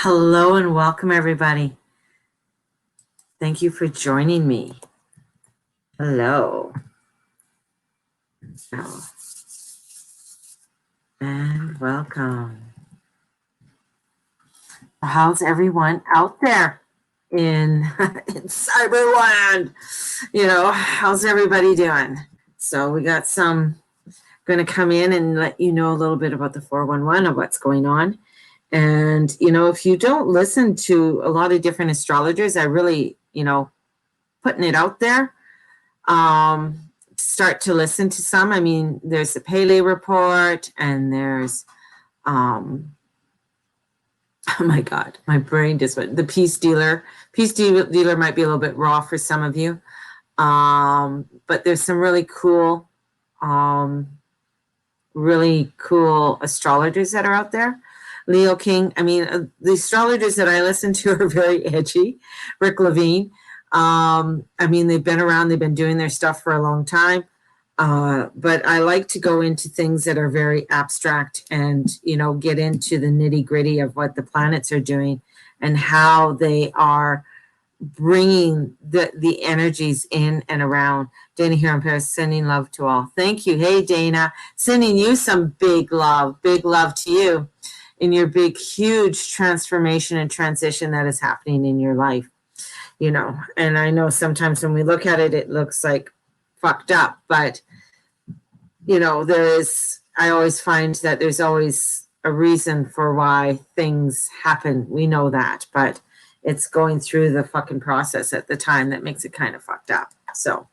Hello and welcome, everybody. Thank you for joining me. Hello. And welcome. How's everyone out there in Cyberland? How's everybody doing? So we got some going to come in and let you know a little bit about the 411 of what's going on. And, if you don't listen to a lot of different astrologers, I really, putting it out there, start to listen to some. I mean, there's the Pele report and there's, oh my God, my brain just went, the Peace Dealer. Peace Dealer might be a little bit raw for some of you. But there's some really cool astrologers that are out there. Leo King. I mean, the astrologers that I listen to are very edgy. Rick Levine. I mean, they've been around. They've been doing their stuff for a long time. But I like to go into things that are very abstract and, get into the nitty gritty of what the planets are doing and how they are bringing the energies in and around. Dana here in Paris, sending love to all. Thank you. Hey, Dana, sending you some big love to you in your big, huge transformation and transition that is happening in your life. And I know sometimes when we look at it, it looks like fucked up, but I always find that there's always a reason for why things happen. We know that, but it's going through the fucking process at the time that makes it kind of fucked up. So,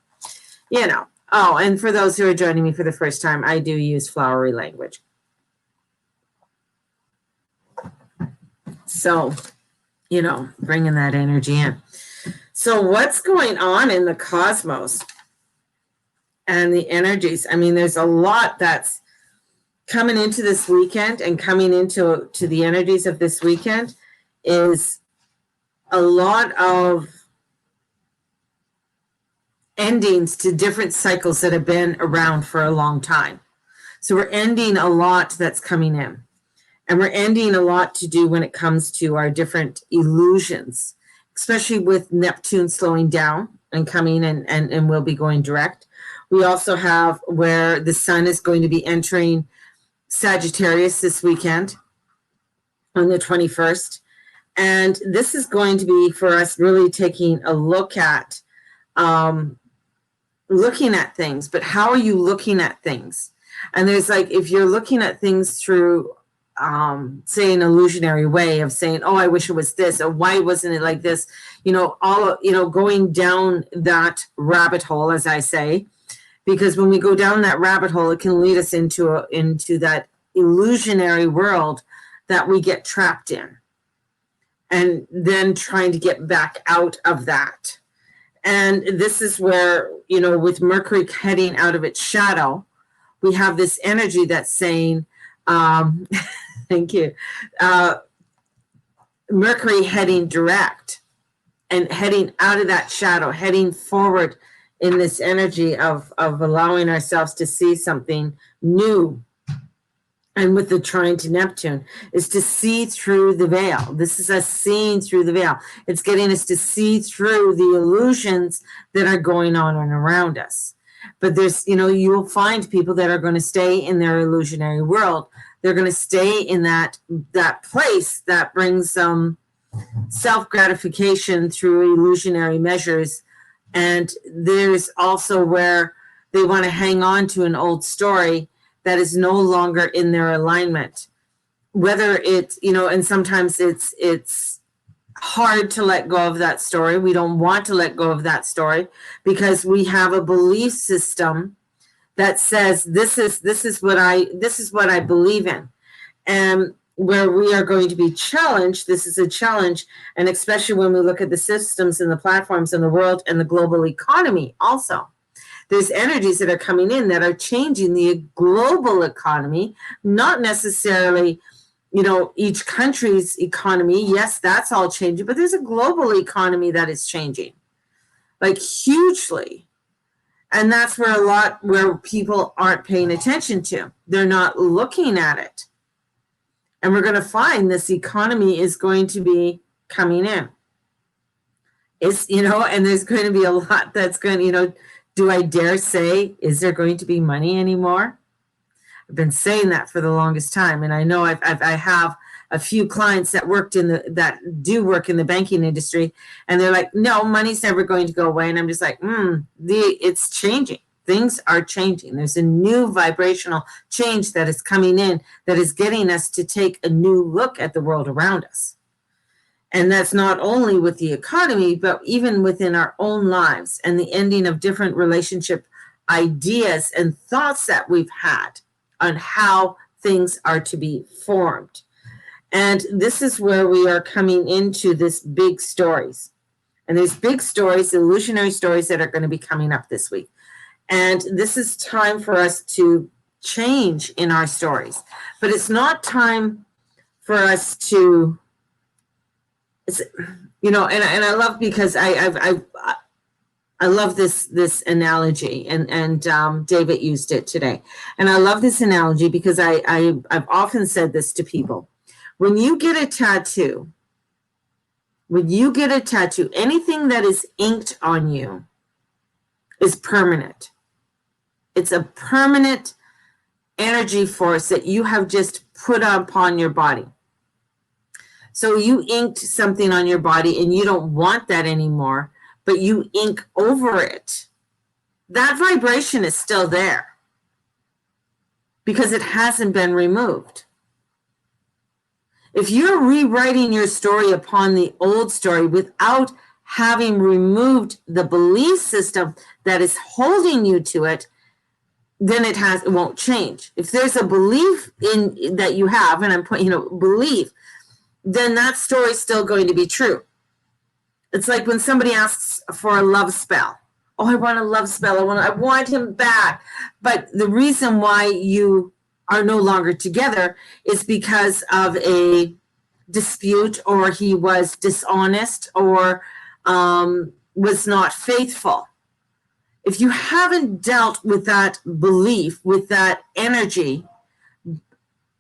Oh, and for those who are joining me for the first time, I do use flowery language. So, bringing that energy in. So what's going on in the cosmos and the energies? I mean, there's a lot that's coming into this weekend and coming into the energies of this weekend is a lot of endings to different cycles that have been around for a long time. So we're ending a lot that's coming in. And we're ending a lot to do when it comes to our different illusions, especially with Neptune slowing down and coming and will be going direct. We also have where the sun is going to be entering Sagittarius this weekend on the 21st. And this is going to be for us really taking a look at things, but how are you looking at things? And there's if you're looking at things through say an illusionary way of saying, oh, I wish it was this, or why wasn't it like this? Going down that rabbit hole, as I say, because when we go down that rabbit hole, it can lead us into that illusionary world that we get trapped in, and then trying to get back out of that. And this is where, with Mercury heading out of its shadow, we have this energy that's saying, thank you. Mercury heading direct and heading out of that shadow, heading forward in this energy of allowing ourselves to see something new. And with the trine to Neptune is to see through the veil. This is us seeing through the veil. It's getting us to see through the illusions that are going on and around us. But there's, you'll find people that are going to stay in their illusionary world. They're going to stay in that place that brings some self-gratification through illusionary measures. And there's also where they want to hang on to an old story that is no longer in their alignment. Whether it's, and sometimes it's hard to let go of that story. We don't want to let go of that story because we have a belief system that says this is what I believe in. And where we are going to be challenged, this is a challenge, and especially when we look at the systems and the platforms in the world and the global economy also. There's energies that are coming in that are changing the global economy, not necessarily, each country's economy. Yes, that's all changing, but there's a global economy that is changing, hugely. And that's where people aren't paying attention to. They're not looking at it. And we're going to find this economy is going to be coming in. It's, and there's going to be a lot that's going to, do I dare say, is there going to be money anymore? I've been saying that for the longest time. And I know I have a few clients that do work in the banking industry, and they're like, no, money's never going to go away. And I'm just like, it's changing. Things are changing. There's a new vibrational change that is coming in that is getting us to take a new look at the world around us. And that's not only with the economy, but even within our own lives and the ending of different relationship ideas and thoughts that we've had on how things are to be formed. And this is where we are coming into this big stories. And there's big stories, illusionary stories that are going to be coming up this week. And this is time for us to change in our stories. But it's not time for us to, and I love, because I love this analogy, and David used it today. And I love this analogy because I've often said this to people. When you get a tattoo, anything that is inked on you is permanent. It's a permanent energy force that you have just put upon your body. So you inked something on your body and you don't want that anymore, but you ink over it. That vibration is still there because it hasn't been removed. If you're rewriting your story upon the old story without having removed the belief system that is holding you to it, then it won't change. If there's a belief in that you have, and I'm putting, belief, then that story is still going to be true. It's like when somebody asks for a love spell. Oh, I want a love spell. I want him back. But the reason why you are no longer together is because of a dispute, or he was dishonest, or was not faithful. If you haven't dealt with that belief, with that energy,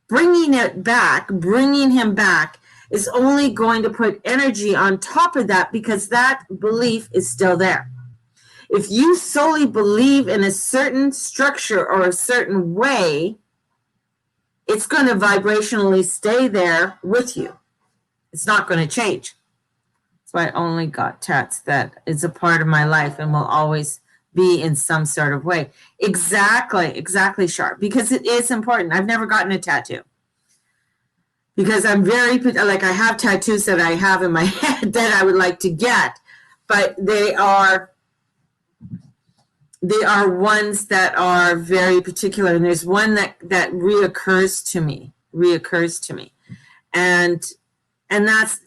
bringing him back is only going to put energy on top of that, because that belief is still there. If you solely believe in a certain structure or a certain way, it's going to vibrationally stay there with you. It's not going to change. So I only got tats that is a part of my life and will always be in some sort of way. Exactly, Sharp, because it is important. I've never gotten a tattoo because I'm very, I have tattoos that I have in my head that I would like to get, but they are ones that are very particular. And there's one that reoccurs to me. And that's,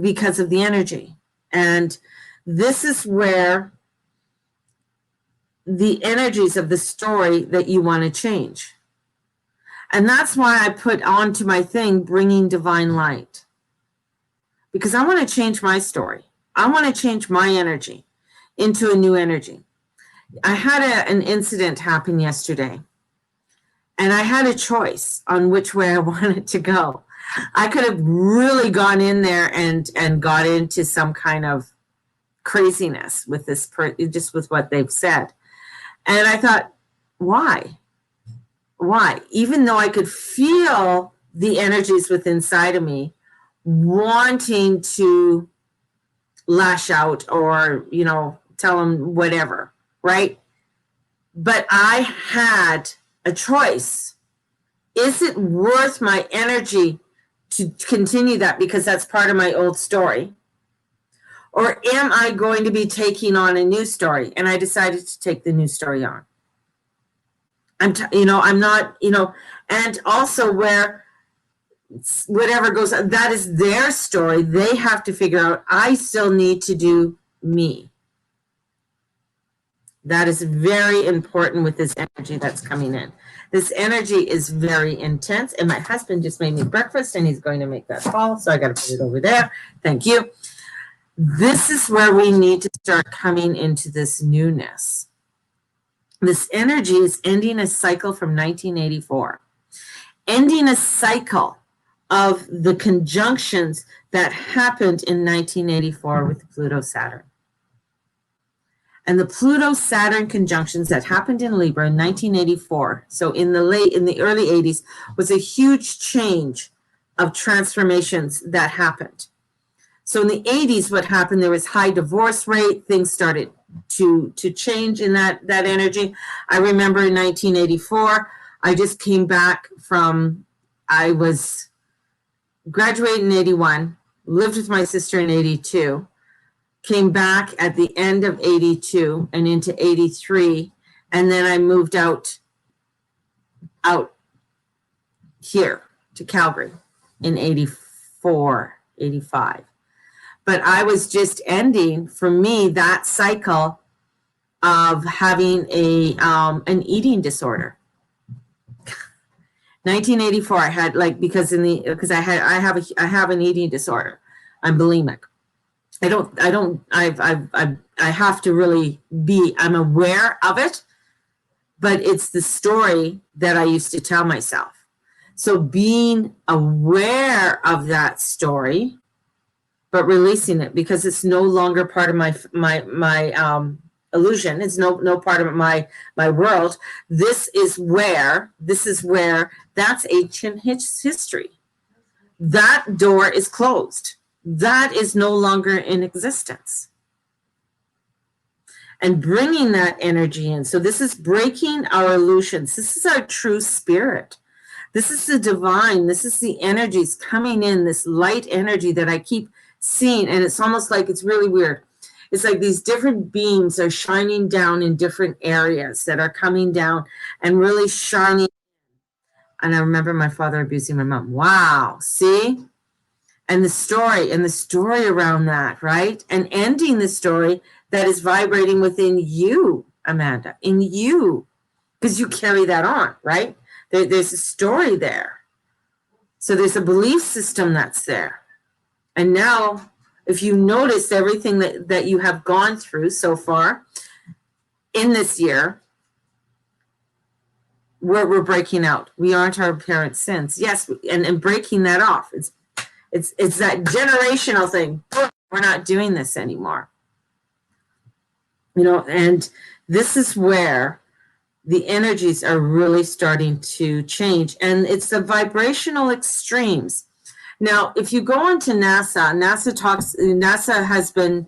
because of the energy. And this is where the energies of the story that you want to change. And that's why I put onto my thing, bringing divine light. Because I want to change my story. I want to change my energy into a new energy. I had an incident happen yesterday, and I had a choice on which way I wanted to go. I could have really gone in there and got into some kind of craziness with this just with what they've said. And I thought, why? Even though I could feel the energies within inside of me wanting to lash out or, tell them whatever, right? But I had a choice. Is it worth my energy to continue that because that's part of my old story? Or am I going to be taking on a new story? And I decided to take the new story on. I'm not, and also where whatever goes on, that is their story. They have to figure out, I still need to do me. That is very important with this energy that's coming in. This energy is very intense. And my husband just made me breakfast and he's going to make that call. So I got to put it over there. Thank you. This is where we need to start coming into this newness. This energy is ending a cycle from 1984. Ending a cycle of the conjunctions that happened in 1984 with Pluto-Saturn. And the Pluto-Saturn conjunctions that happened in Libra in 1984, so in the early 80s, was a huge change of transformations that happened. So in the 80s, what happened, there was high divorce rate, things started to change in that energy. I remember in 1984, I just came back from, I was graduated in 81, lived with my sister in 82, came back at the end of 82 and into 83, and then I moved out here to Calgary in 84, 85. But I was just ending, for me, that cycle of having an eating disorder. 1984, I had because I have an eating disorder. I'm bulimic. I have to really I'm aware of it, but it's the story that I used to tell myself. So being aware of that story, but releasing it, because it's no longer part of my illusion. It's no part of my world. This is where that's ancient history. That door is closed. That is no longer in existence. And bringing that energy in. So this is breaking our illusions. This is our true spirit. This is the divine. This is the energies coming in, this light energy that I keep seeing. And it's almost like, it's really weird. It's like these different beams are shining down in different areas that are coming down and really shining. And I remember my father abusing my mom. Wow, see? And the story around that, right? And ending the story that is vibrating within you, Amanda, in you, because you carry that on, right? There's a story there. So there's a belief system that's there. And now, if you notice everything that you have gone through so far in this year, we're breaking out. We aren't our parents' sins. Yes, and breaking that off. It's that generational thing. We're not doing this anymore. And this is where the energies are really starting to change. And it's the vibrational extremes. Now, if you go into NASA has been,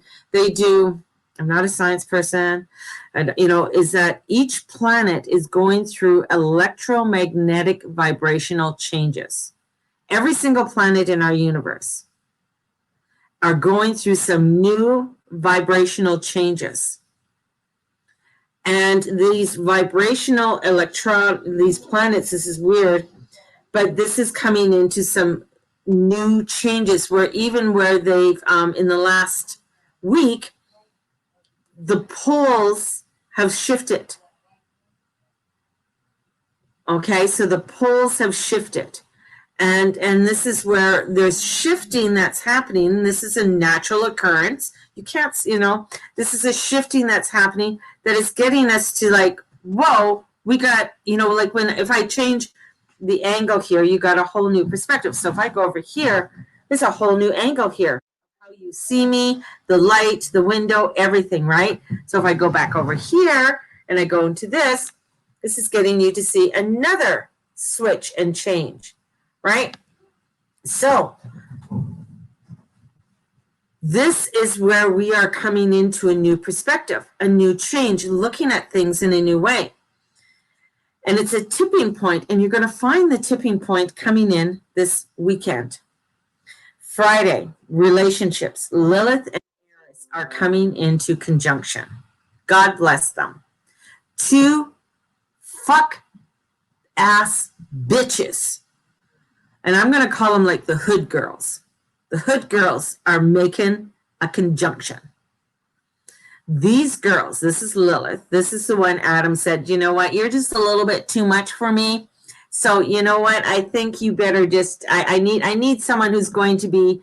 I'm not a science person, and is that each planet is going through electromagnetic vibrational changes. Every single planet in our universe are going through some new vibrational changes. And these vibrational these planets, this is weird, but this is coming into some new changes where they've, in the last week, the poles have shifted. Okay, so the poles have shifted. And this is where there's shifting that's happening. This is a natural occurrence. You can't, this is a shifting that's happening that is getting us to like, whoa, we got, like if I change the angle here, you got a whole new perspective. So if I go over here, there's a whole new angle here. How you see me, the light, the window, everything, right? So if I go back over here and I go into this is getting you to see another switch and change. Right? So this is where we are coming into a new perspective, a new change, looking at things in a new way. And it's a tipping point, and you're going to find the tipping point coming in this weekend. Friday, relationships. Lilith and Eris are coming into conjunction. God bless them. Two fuck-ass bitches. And I'm going to call them like the hood girls. The hood girls are making a conjunction. These girls, this is Lilith. This is the one Adam said, you know what, you're just a little bit too much for me. So you know what, I think you better just, I need someone who's going to be,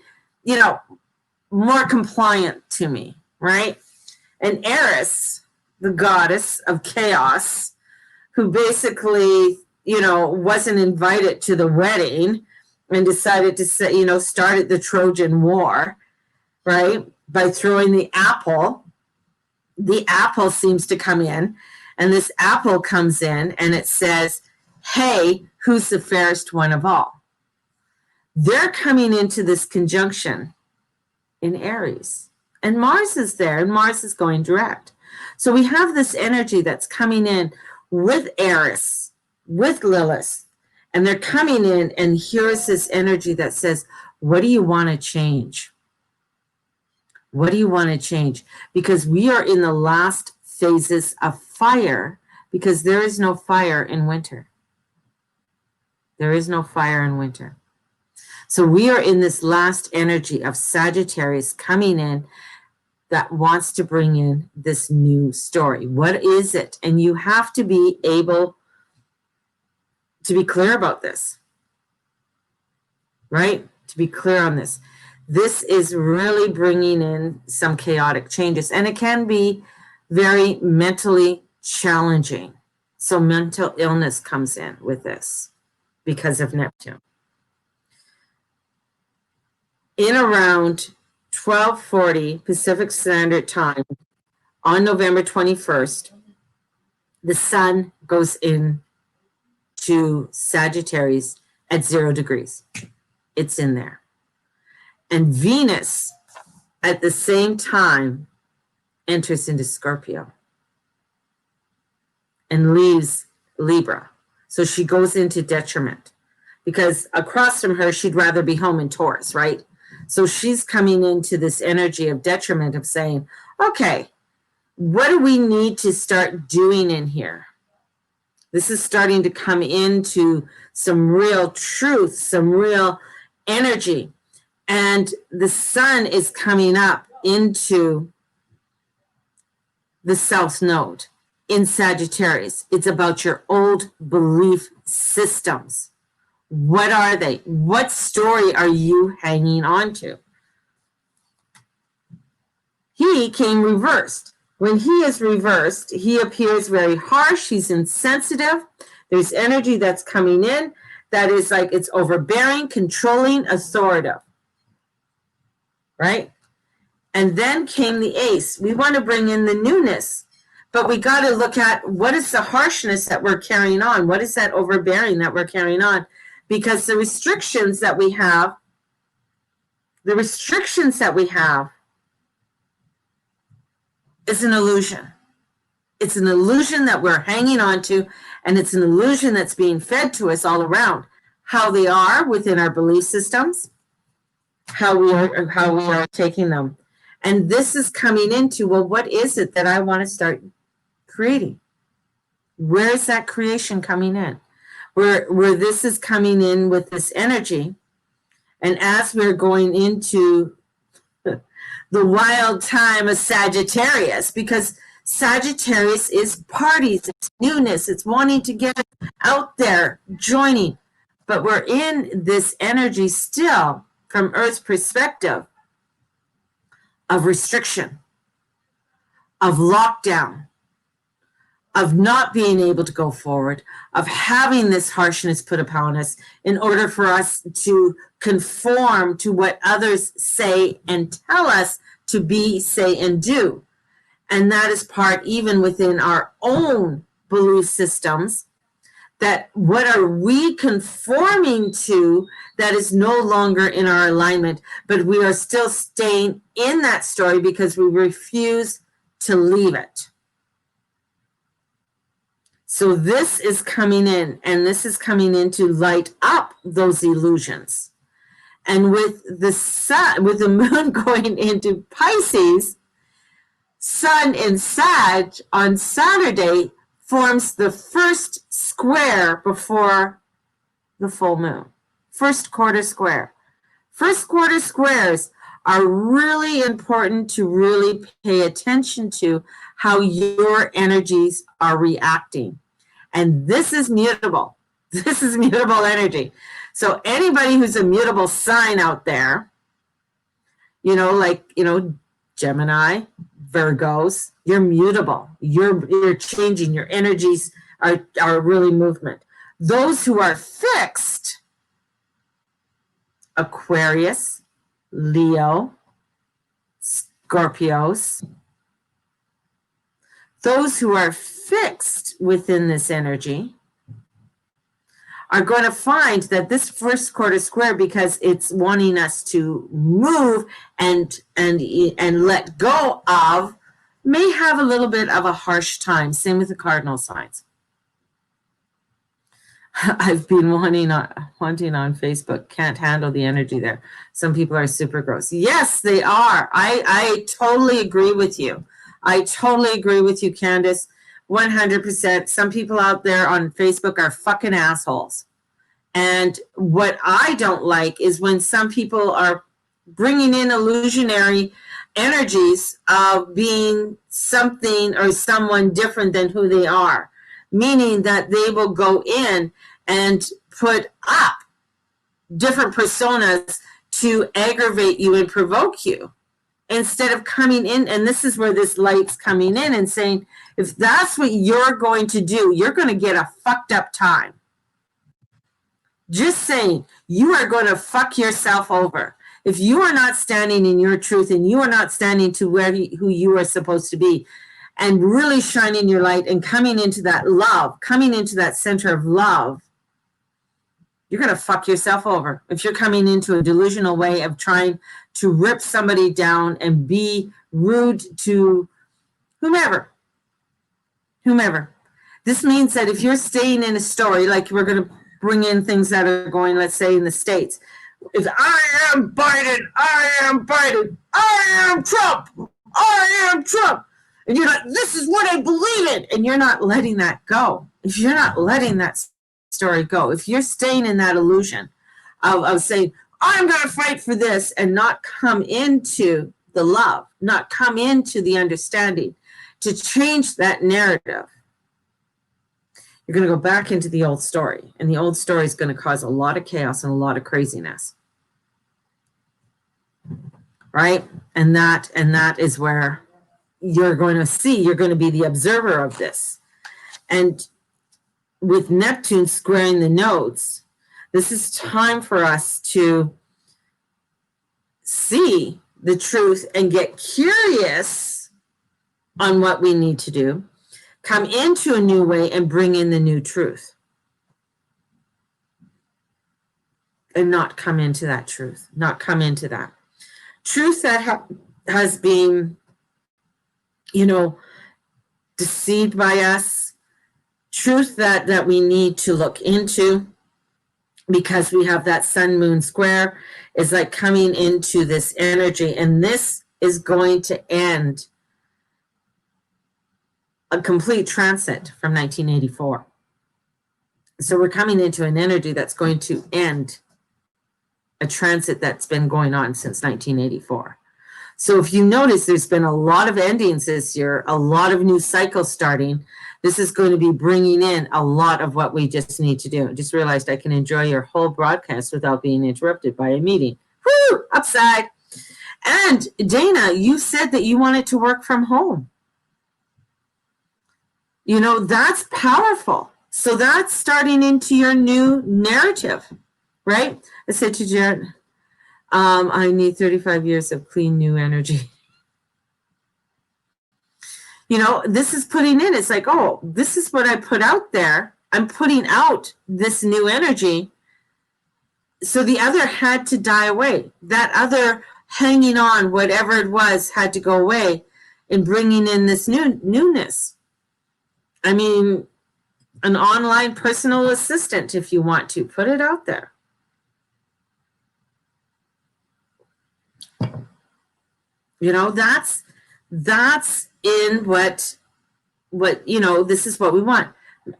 more compliant to me, right? And Eris, the goddess of chaos, who basically, wasn't invited to the wedding, and decided to say, started the Trojan War, right? By throwing the apple. The apple seems to come in, and this apple comes in and it says, hey, who's the fairest one of all? They're coming into this conjunction in Aries. And Mars is there, and Mars is going direct. So we have this energy that's coming in with Eris, with Lilith, and they're coming in, and here's this energy that says, what do you want to change? What do you want to change? Because we are in the last phases of fire, because there is no fire in winter. There is no fire in winter. So we are in this last energy of Sagittarius coming in that wants to bring in this new story. What is it? And you have to be able to be clear about this, right? To be clear on this. This is really bringing in some chaotic changes, and it can be very mentally challenging. So mental illness comes in with this because of Neptune. In around 12:40 Pacific Standard Time on November 21st, the sun goes in to Sagittarius at 0 degrees. It's in there. And Venus at the same time enters into Scorpio and leaves Libra. So she goes into detriment, because across from her, she'd rather be home in Taurus, right? So she's coming into this energy of detriment, of saying, okay, what do we need to start doing in here? This is starting to come into some real truth, some real energy. And the sun is coming up into the South Node in Sagittarius. It's about your old belief systems. What are they? What story are you hanging on to? He came reversed. When he is reversed, he appears very harsh. He's insensitive. There's energy that's coming in that is like it's overbearing, controlling, authoritative. Right? And then came the ace. We want to bring in the newness, but we got to look at what is the harshness that we're carrying on? What is that overbearing that we're carrying on? Because the restrictions that we have is an illusion. It's an illusion that we're hanging on to, and it's an illusion that's being fed to us all around. How they are within our belief systems, how we are taking them. And this is coming into, well, what is it that I want to start creating? Where is that creation coming in? Where this is coming in with this energy. And as we're going into the wild time of Sagittarius, because Sagittarius is parties, it's newness, it's wanting to get out there, joining. But we're in this energy still, from Earth's perspective, of restriction, of lockdown, of not being able to go forward, of having this harshness put upon us in order for us to conform to what others say and tell us to be, say, and do. And that is part even within our own belief systems, that what are we conforming to that is no longer in our alignment, but we are still staying in that story because we refuse to leave it. So this is coming in, and this is coming in to light up those illusions. And with the sun, with the moon going into Pisces, Sun in Sag on Saturday forms the first square before the full moon. First quarter square. First quarter squares are really important to really pay attention to how your energies are reacting. And this is mutable. This is mutable energy. So anybody who's a mutable sign out there, Gemini, Virgos, you're mutable. You're changing. Your energies are really movement. Those who are fixed Aquarius, Leo, Scorpios. Those who are fixed within this energy are going to find that this first quarter square, because it's wanting us to move and let go of, may have a little bit of a harsh time. Same with the cardinal signs. I've been wanting on Facebook, can't handle the energy there. Some people are super gross. Yes, they are. I totally agree with you. I totally agree with you, Candace. 100%. Some people out there on Facebook are fucking assholes. And what I don't like is when some people are bringing in illusionary energies of being something or someone different than who they are, meaning that they will go in and put up different personas to aggravate you and provoke you, instead of coming in. And this is where this light's coming in and saying, if that's what you're going to do, you're going to get a fucked up time. Just saying, you are going to fuck yourself over. If you are not standing in your truth and you are not standing to who you are supposed to be, and really shining your light and coming into that love, coming into that center of love, you're going to fuck yourself over. If you're coming into a delusional way of trying to rip somebody down and be rude to whomever. This means that if you're staying in a story, like we're going to bring in things that are going, let's say in the States, if I am Biden, I am Trump. And you're like, this is what I believe in. And you're not letting that go. If you're not letting that story go, if you're staying in that illusion of saying, I'm going to fight for this, and not come into the love, not come into the understanding to change that narrative, you're going to go back into the old story. And the old story is going to cause a lot of chaos and a lot of craziness. Right? And that is where you're going to see, you're going to be the observer of this. And with Neptune squaring the nodes, this is time for us to see the truth and get curious on what we need to do, come into a new way and bring in the new truth, and not come into that truth, not come into that truth that has been, deceived by us, truth that we need to look into, because we have that sun moon square is like coming into this energy, and this is going to end a complete transit from 1984. So we're coming into an energy that's going to end a transit that's been going on since 1984. So if you notice, there's been a lot of endings this year, a lot of new cycles starting. This is going to be bringing in a lot of what we just need to do. I just realized I can enjoy your whole broadcast without being interrupted by a meeting. Woo! Upside. And Dana, you said that you wanted to work from home. That's powerful. So that's starting into your new narrative, right? I said to Jared, I need 35 years of clean new energy. This is putting in, it's like, oh, this is what I put out there. I'm putting out this new energy. So the other had to die away. That other hanging on, whatever it was, had to go away in bringing in this newness. I mean, an online personal assistant, if you want to, put it out there. That's in what this is what we want.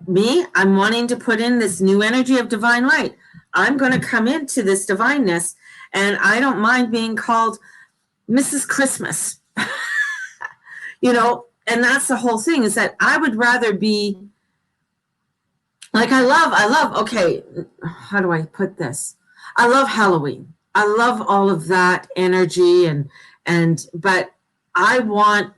Me, I'm wanting to put in this new energy of divine light. I'm going to come into this divineness, and I don't mind being called Mrs. Christmas. And that's the whole thing, is that I would rather be like, I love, okay, how do I put this? I love Halloween. I love all of that energy but I want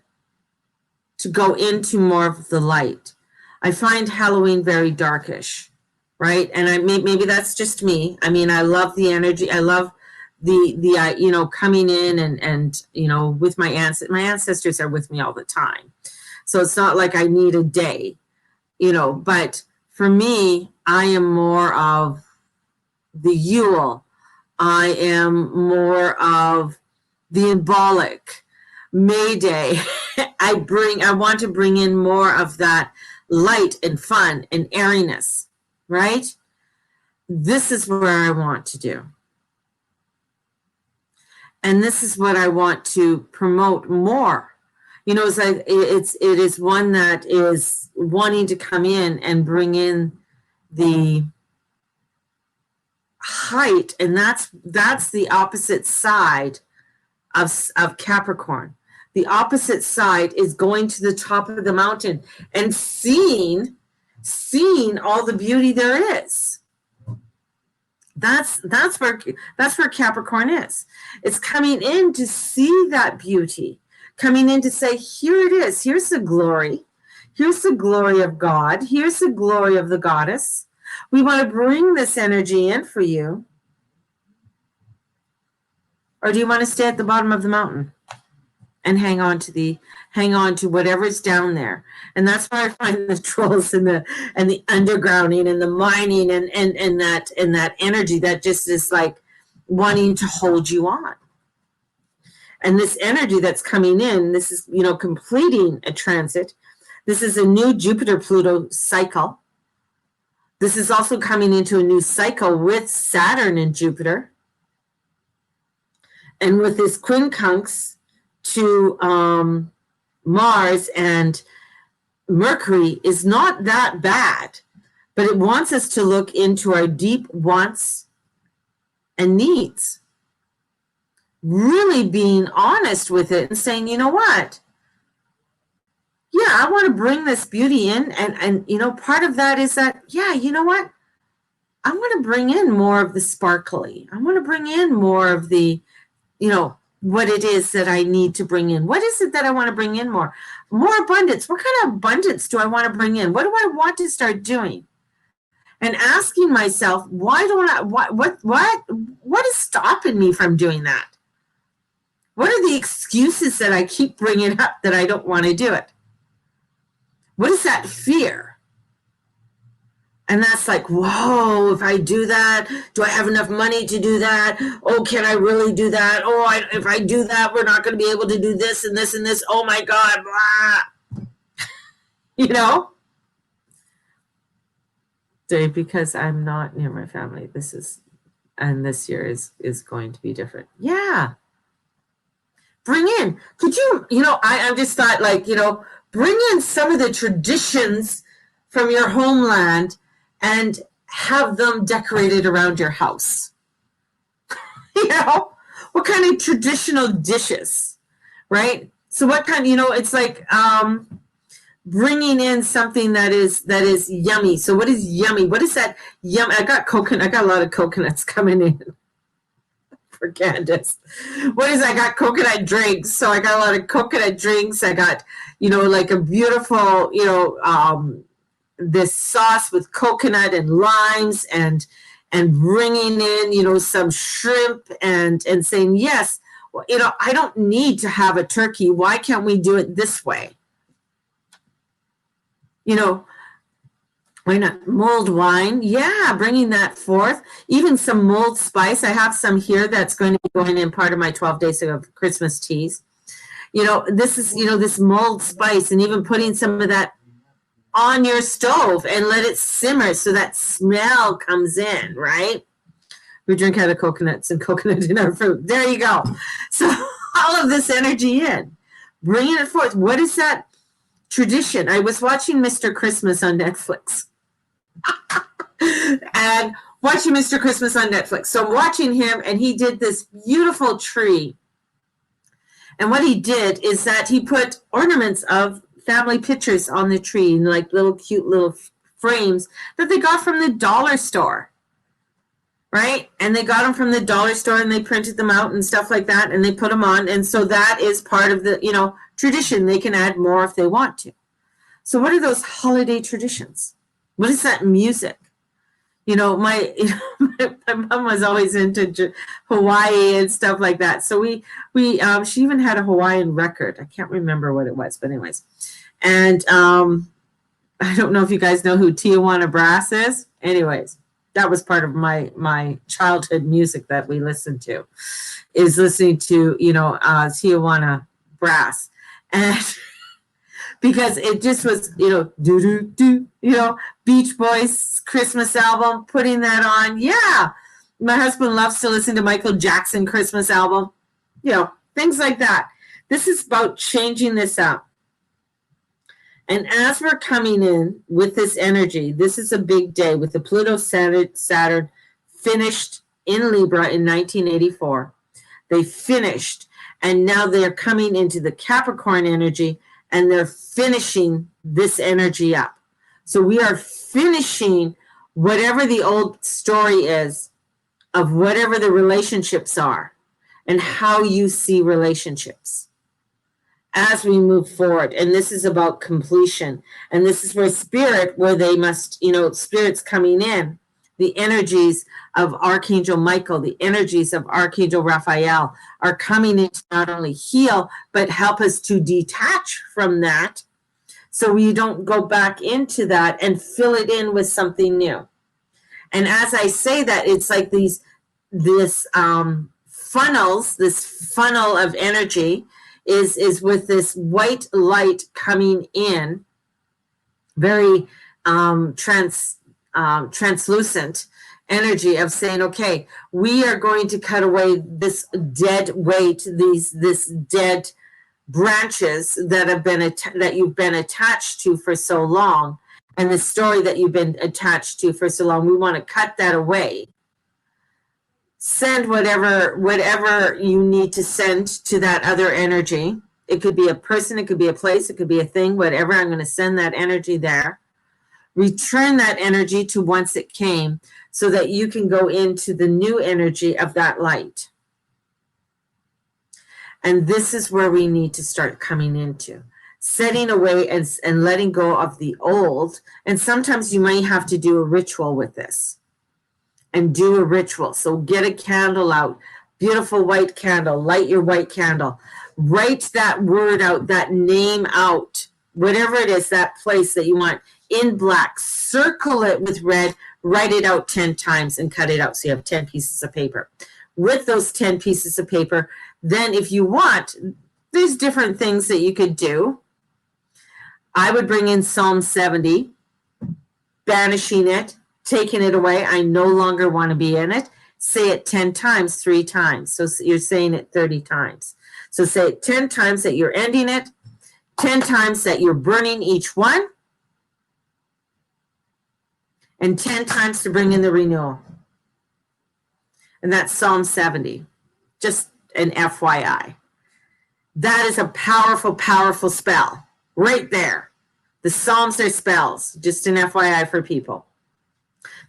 to go into more of the light. I find Halloween very darkish, right? And maybe that's just me. I mean, I love the energy. I love you know, coming in and you know, with my ancestors are with me all the time. So it's not like I need a day, you know, but for me, I am more of the Yule. I am more of the embolic May Day. I want to bring in more of that light and fun and airiness, right? This is where I want to do. And this is what I want to promote more. You know, it is one that is wanting to come in and bring in the height, and that's the opposite side of Capricorn. The opposite side is going to the top of the mountain and seeing all the beauty there is. That's where Capricorn is. It's coming in to see that beauty, coming in to say, here it is. Here's the glory. Here's the glory of God. Here's the glory of the goddess. We want to bring this energy in for you. Or do you want to stay at the bottom of the mountain and hang on to whatever's down there? And that's where I find the trolls and the undergrounding and the mining and that energy that just is like wanting to hold you on. And this energy that's coming in, this is, you know, completing a transit. This is a new Jupiter-Pluto cycle. This is also coming into a new cycle with Saturn and Jupiter. And with this quincunx to Mars and Mercury is not that bad, but it wants us to look into our deep wants and needs. Really being honest with it and saying, you know what? Yeah, I want to bring this beauty in. And you know, part of that is that, yeah, you know what? I want to bring in more of the sparkly. I want to bring in more of the, you know, what it is that I need to bring in. What is it that I want to bring in more? More abundance. What kind of abundance do I want to bring in? What do I want to start doing? And asking myself, why don't I, what is stopping me from doing that? What are the excuses that I keep bringing up that I don't want to do it? What is that fear? And that's like, whoa, if I do that, do I have enough money to do that? Oh, can I really do that? Oh, if I do that, we're not going to be able to do this and this and this. Oh my God, blah. You know? Dave, because I'm not near my family, this year is going to be different. Yeah. Bring in, could you, you know, I just thought, like, you know, bring in some of the traditions from your homeland and have them decorated around your house. You know, what kind of traditional dishes, right? So what kind, you know, it's like bringing in something that is yummy. So what is yummy? What is that yum? I got a lot of coconuts coming in for Candace. What is, I got coconut drinks. So I got a lot of coconut drinks. I got, you know, like a beautiful, you know, this sauce with coconut and limes and bringing in, you know, some shrimp and saying, yes, well, you know, I don't need to have a turkey. Why can't we do it this way? You know, why not mulled wine? Yeah, bringing that forth. Even some mulled spice. I have some here that's going to be going in part of my 12 days of Christmas teas. You know, this is, you know, this mulled spice, and even putting some of that on your stove and let it simmer so that smell comes in, right? We drink out of coconuts and coconut in our fruit. There you go. So all of this energy in, bringing it forth. What is that tradition? I was watching Mr. Christmas on Netflix. And watching Mr. Christmas on Netflix. So I'm watching him, and he did this beautiful tree. And what he did is that he put ornaments of family pictures on the tree in like little cute little frames that they got from the dollar store. Right? And they got them from the dollar store, and they printed them out and stuff like that, and they put them on. And so that is part of the, you know, tradition. They can add more if they want to. So what are those holiday traditions? What is that music? my my mom was always into Hawaii and stuff like that. So she even had a Hawaiian record. I can't remember what it was, but anyways. And I don't know if you guys know who Tijuana Brass is. Anyways, that was part of my childhood music that we listened to, is listening to, Tijuana Brass. And because it just was, do do do, Beach Boys Christmas album, putting that on. Yeah. My husband loves to listen to Michael Jackson Christmas album, things like that. This is about changing this up. And as we're coming in with this energy, this is a big day with the Pluto Saturn finished in Libra in 1984. They finished, and now they're coming into the Capricorn energy, and they're finishing this energy up. So we are finishing whatever the old story is of whatever the relationships are and how you see relationships as we move forward. And this is about completion. And this is where they must, Spirit's coming in. The energies of Archangel Michael, the energies of Archangel Raphael are coming in to not only heal, but help us to detach from that so we don't go back into that and fill it in with something new. And as I say that, it's like this funnel of energy is with this white light coming in, very translucent energy of saying, okay, we are going to cut away this dead weight, this dead branches that that you've been attached to for so long, and the story that you've been attached to for so long. We want to cut that away. Send whatever you need to send to that other energy. It could be a person, it could be a place, it could be a thing, whatever. I'm going to send that energy there. Return that energy to whence it came so that you can go into the new energy of that light. And this is where we need to start coming into. Setting away and letting go of the old. And sometimes you might have to do a ritual with this. And do a ritual. So get a candle out, beautiful white candle, light your white candle, write that word out, that name out, whatever it is, that place that you want in black, circle it with red, write it out 10 times and cut it out. So you have 10 pieces of paper. With those 10 pieces of paper, then if you want, there's different things that you could do. I would bring in Psalm 70, banishing it, taking it away. I no longer want to be in it. Say it 10 times, 3 times. So you're saying it 30 times. So say it 10 times that you're ending it, 10 times that you're burning each one, and 10 times to bring in the renewal. And that's Psalm 70. Just an FYI. That is a powerful, powerful spell right there. The Psalms are spells, just an FYI for people.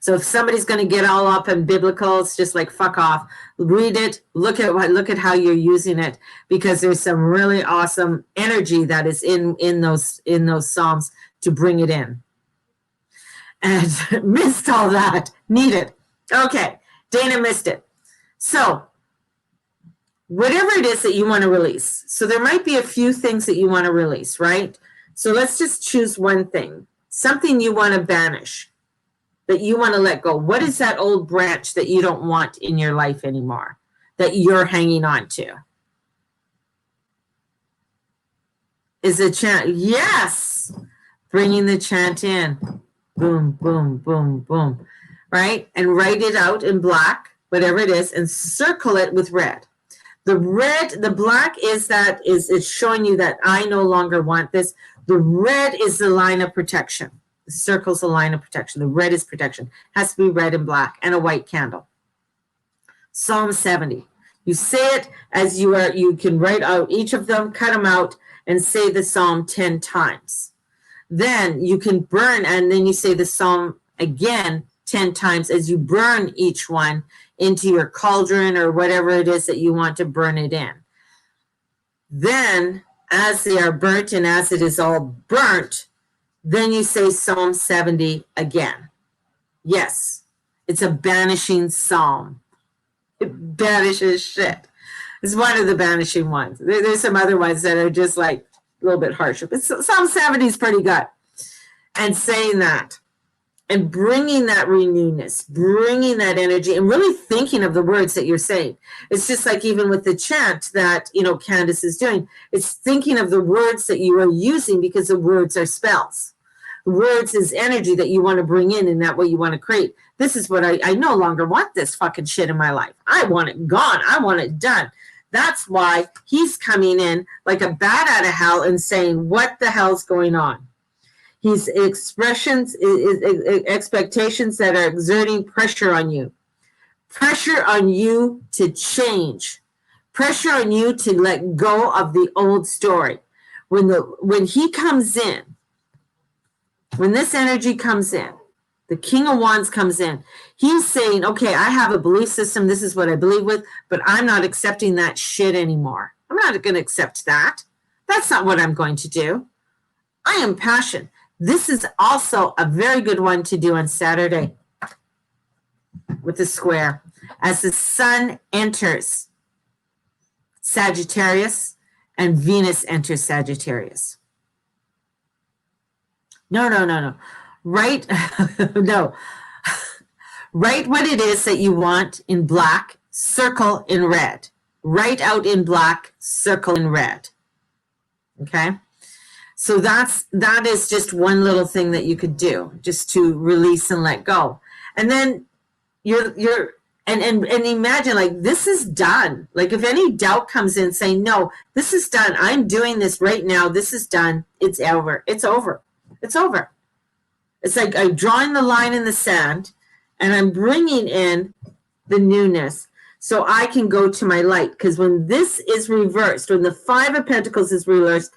So if somebody's going to get all up in biblical, it's just like, fuck off. Read it. Look at how you're using it, because there's some really awesome energy that is in those Psalms to bring it in. And missed all that. Need it. Okay. Dana missed it. So whatever it is that you want to release. So there might be a few things that you want to release, right? So let's just choose one thing. Something you want to banish, that you want to let go. What is that old branch that you don't want in your life anymore, that you're hanging on to? Is the chant? Yes. Bringing the chant in. Boom, boom, boom, boom. Right? And write it out in black, whatever it is, and circle it with red. The black it's showing you that I no longer want this. The red is the line of protection. The circle's the line of protection. The red is protection. Has to be red and black, and a white candle. Psalm 70. You say it as you are. You can write out each of them, cut them out, and say the psalm 10 times. Then you can burn, and then you say the psalm again 10 times as you burn each one into your cauldron or whatever it is that you want to burn it in. Then, as they are burnt and as it is all burnt, then you say Psalm 70 again. Yes. It's a banishing psalm. It banishes shit. It's one of the banishing ones. There's some other ones that are just like a little bit harsher, but Psalm 70 is pretty good. And saying that and bringing that renewedness, bringing that energy, and really thinking of the words that you're saying. It's just like even with the chant that, Candace is doing, it's thinking of the words that you are using, because the words are spells. Words is energy that you want to bring in, and that what you want to create. This is what I no longer want this fucking shit in my life. I want it gone. I want it done. That's why he's coming in like a bat out of hell and saying, what the hell's going on? He's expectations that are exerting pressure on you to change, pressure on you to let go of the old story. When he comes in, when this energy comes in, the King of Wands comes in, he's saying, okay, I have a belief system. This is what I believe with, but I'm not accepting that shit anymore. I'm not going to accept that. That's not what I'm going to do. I am passion. This is also a very good one to do on Saturday with the square. As the sun enters Sagittarius and Venus enters Sagittarius. No. Write, no. Write what it is that you want in black, circle in red. Write out in black, circle in red. Okay? So that is just one little thing that you could do, just to release and let go. And then you're and imagine, like, this is done. Like, if any doubt comes in, saying, no, this is done. I'm doing this right now. This is done. It's over. It's over. It's over. It's like I'm drawing the line in the sand, and I'm bringing in the newness so I can go to my light. Because when this is reversed, when the Five of Pentacles is reversed,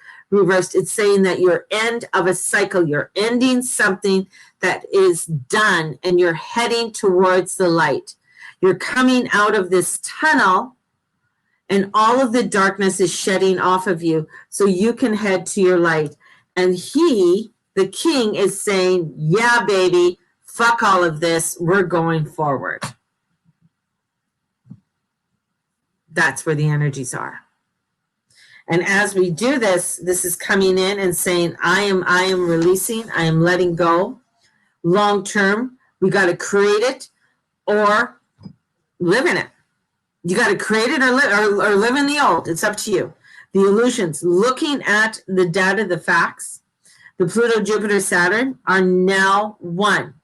it's saying that you're end of a cycle. You're ending something that is done, and you're heading towards the light. You're coming out of this tunnel, and all of the darkness is shedding off of you so you can head to your light. And he, the king, is saying, yeah, baby, fuck all of this. We're going forward. That's where the energies are. And as we do this, this is coming in and saying, I am releasing, I am letting go. Long term, we got to create it or live in it. You got to create it or live in the old. It's up to you. The illusions, looking at the data, the facts, the Pluto, Jupiter, Saturn are now one.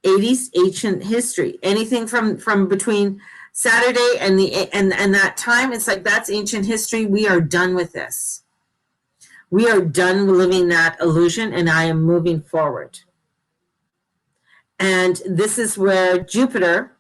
80s ancient history. Anything from between Saturday and that time, it's like that's ancient history. We are done with this. We are done living that illusion, and I am moving forward. And this is where Jupiter,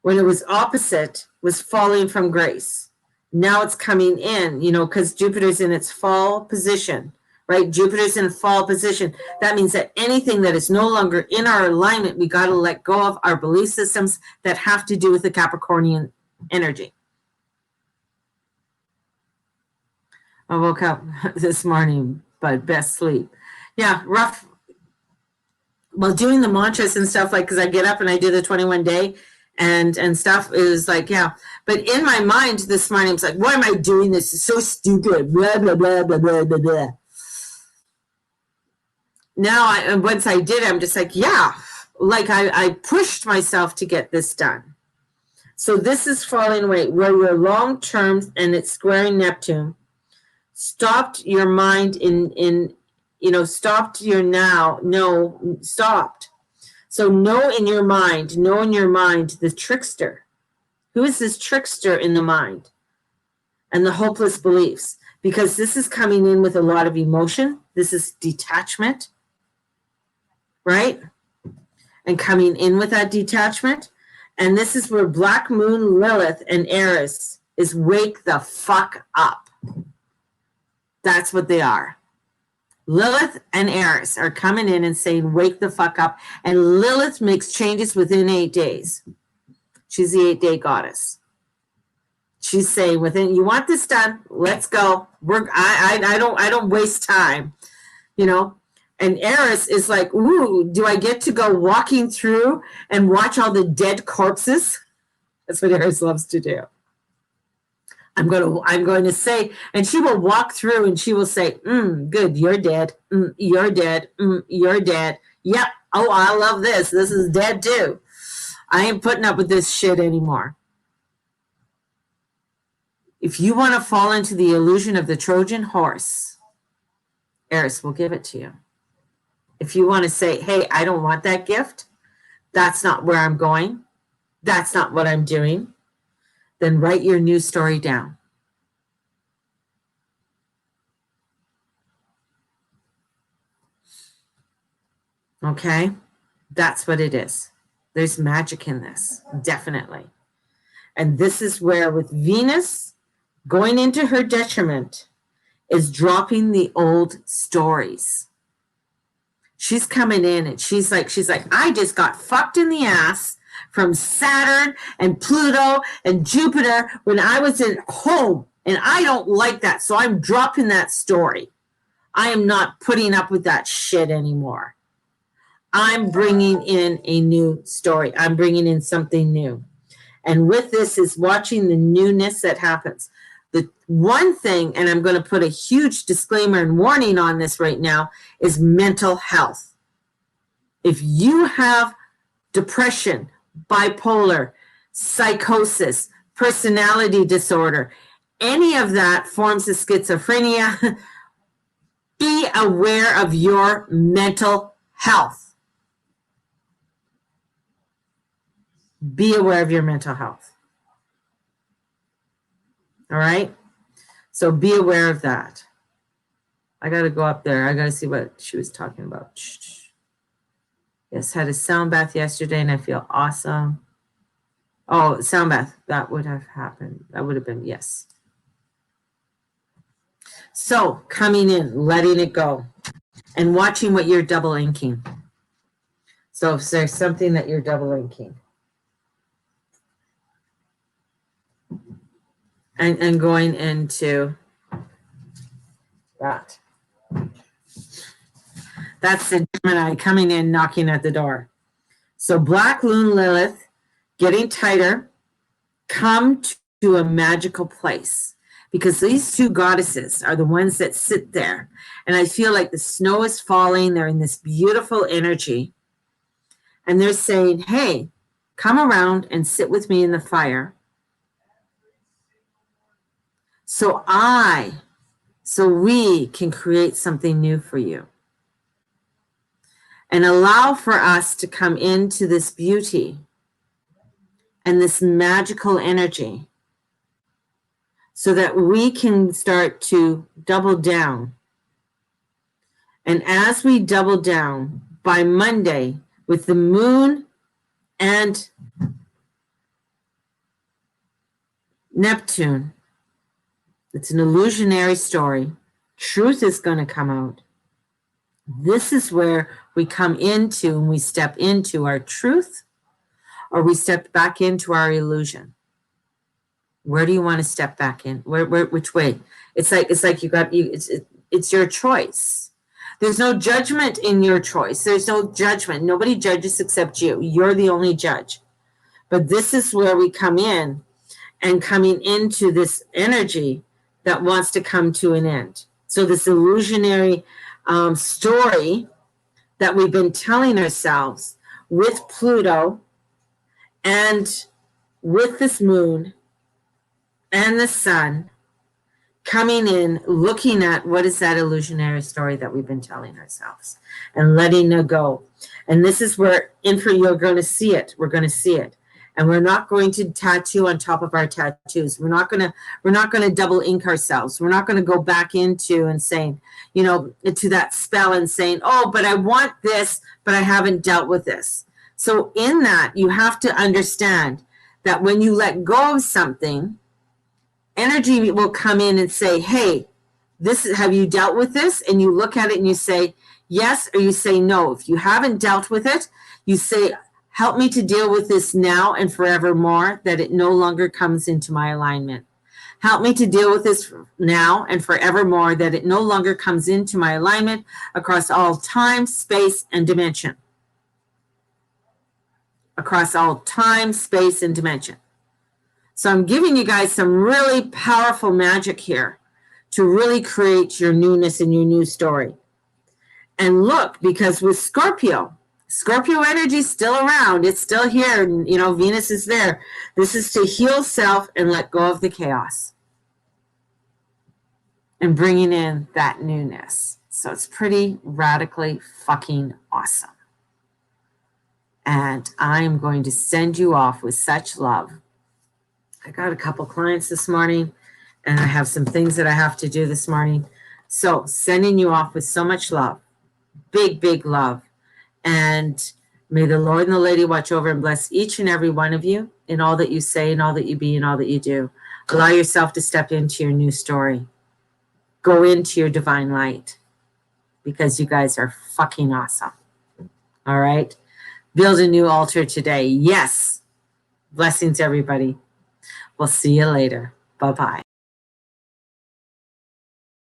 when it was opposite, was falling from grace. Now it's coming in, because Jupiter's in its fall position, right? Jupiter's in fall position. That means that anything that is no longer in our alignment, we got to let go of our belief systems that have to do with the Capricornian energy. I woke up this morning, but best sleep. Yeah, rough. Well, doing the mantras and stuff, like, because I get up and I do the 21 day and stuff, is like, yeah. But in my mind this morning, it's like, why am I doing this? It's so stupid. Blah, blah, blah, blah, blah, blah, blah. Now, once I did, I'm just like, yeah, like I pushed myself to get this done. So this is falling away, where your long term, and it's squaring Neptune, stopped your mind stopped your now, no, stopped. So know in your mind the trickster. Who is this trickster in the mind? And the hopeless beliefs. Because this is coming in with a lot of emotion. This is detachment. Right? And coming in with that detachment. And this is where Black Moon, Lilith, and Eris is wake the fuck up. That's what they are. Lilith and Eris are coming in and saying, wake the fuck up. And Lilith makes changes within 8 days. She's the 8-day goddess. She's saying, you want this done? Let's go. I don't waste time. And Eris is like, ooh, do I get to go walking through and watch all the dead corpses? That's what Eris loves to do. I'm going to say, and she will walk through and she will say, good, you're dead. You're dead. You're dead. Yep. Oh, I love this. This is dead too. I ain't putting up with this shit anymore. If you want to fall into the illusion of the Trojan horse, Eris will give it to you. If you want to say, hey, I don't want that gift, that's not where I'm going, that's not what I'm doing, then write your new story down. Okay? That's what it is. There's magic in this, definitely. And this is where, with Venus going into her detriment, is dropping the old stories. She's coming in and she's like, I just got fucked in the ass from Saturn and Pluto and Jupiter when I was at home, and I don't like that. So I'm dropping that story. I am not putting up with that shit anymore. I'm bringing in a new story. I'm bringing in something new. And with this is watching the newness that happens. The one thing, and I'm going to put a huge disclaimer and warning on this right now, is mental health. If you have depression, bipolar, psychosis, personality disorder, any of that forms of schizophrenia, be aware of your mental health. Be aware of your mental health. All right? So be aware of that. I got to go up there. I got to see what she was talking about. Yes, had a sound bath yesterday and I feel awesome. Oh, sound bath. That would have happened. That would have been, yes. So coming in, letting it go, and watching what you're double inking. So if there's something that you're double inking. And going into that. That's the Gemini coming in, knocking at the door. So Black Loon Lilith, getting tighter, come to a magical place. Because these two goddesses are the ones that sit there. And I feel like the snow is falling. They're in this beautiful energy. And they're saying, hey, come around and sit with me in the fire. So we can create something new for you. And allow for us to come into this beauty and this magical energy so that we can start to double down. And as we double down, by Monday, with the moon and Neptune, it's an illusionary story. Truth is going to come out. This is where we come into and we step into our truth, or we step back into our illusion. Where do you want to step back in? Which way? It's like it's your choice. There's no judgment in your choice. There's no judgment. Nobody judges except you. You're the only judge. But this is where we come in, and coming into this energy that wants to come to an end. So this illusionary story that we've been telling ourselves with Pluto and with this moon and the sun coming in, looking at what is that illusionary story that we've been telling ourselves and letting it go. And this is where you're going to see it. We're going to see it. And we're not going to tattoo on top of our tattoos. We're not going to double ink ourselves. We're not going to go back into and saying, to that spell and saying, oh, but I want this, but I haven't dealt with this. So in that, you have to understand that when you let go of something, energy will come in and say, hey, have you dealt with this? And you look at it and you say, yes, or you say no. If you haven't dealt with it, you say, help me to deal with this now and forevermore, that it no longer comes into my alignment. Help me to deal with this now and forevermore, that it no longer comes into my alignment across all time, space, and dimension. Across all time, space, and dimension. So I'm giving you guys some really powerful magic here to really create your newness and your new story. And look, because with Scorpio energy is still around. It's still here. And, you know, Venus is there. This is to heal self and let go of the chaos. And bringing in that newness. So it's pretty radically fucking awesome. And I'm going to send you off with such love. I got a couple clients this morning, and I have some things that I have to do this morning. So sending you off with so much love. Big, big love. And may the Lord and the Lady watch over and bless each and every one of you in all that you say and all that you be and all that you do. Allow yourself to step into your new story. Go into your divine light, because you guys are fucking awesome. All right? Build a new altar today. Yes. Blessings, everybody. We'll see you later. Bye-bye.